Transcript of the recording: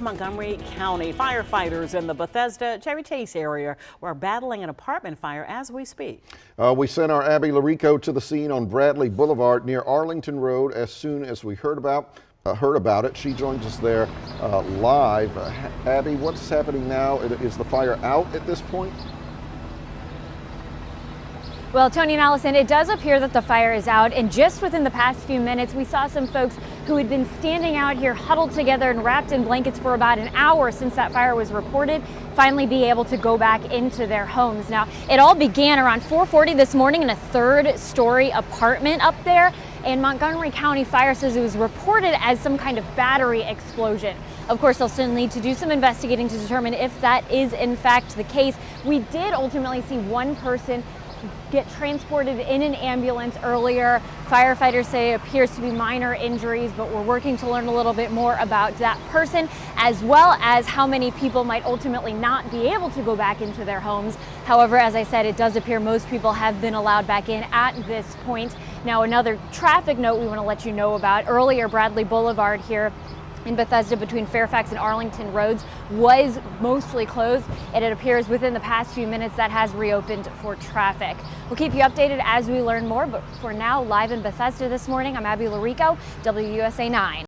Montgomery County firefighters in the Bethesda Cherry Chase area were battling an apartment fire as we speak. We sent our Abby Larico to the scene on Bradley Boulevard near Arlington Road as soon as we heard about it. She joins us there live. Abby, what's happening now? Is the fire out at this point? Well, Tony and Allison, it does appear that the fire is out, and just within the past few minutes, we saw some folks who had been standing out here huddled together and wrapped in blankets for about an hour since that fire was reported, finally be able to go back into their homes. Now, it all began around 4:40 this morning in a third-story apartment up there, and Montgomery County Fire says it was reported as some kind of battery explosion. Of course, they'll still need to do some investigating to determine if that is in fact the case. We did ultimately see one person get transported in an ambulance earlier. Firefighters say it appears to be minor injuries, but we're working to learn a little bit more about that person, as well as how many people might ultimately not be able to go back into their homes. However, as I said, it does appear most people have been allowed back in at this point. Now, another traffic note we want to let you know about: earlier, Bradley Boulevard here in Bethesda between Fairfax and Arlington roads was mostly closed, and it appears within the past few minutes that has reopened for traffic. We'll keep you updated as we learn more, but for now, live in Bethesda this morning, I'm Abby Larico, WUSA 9.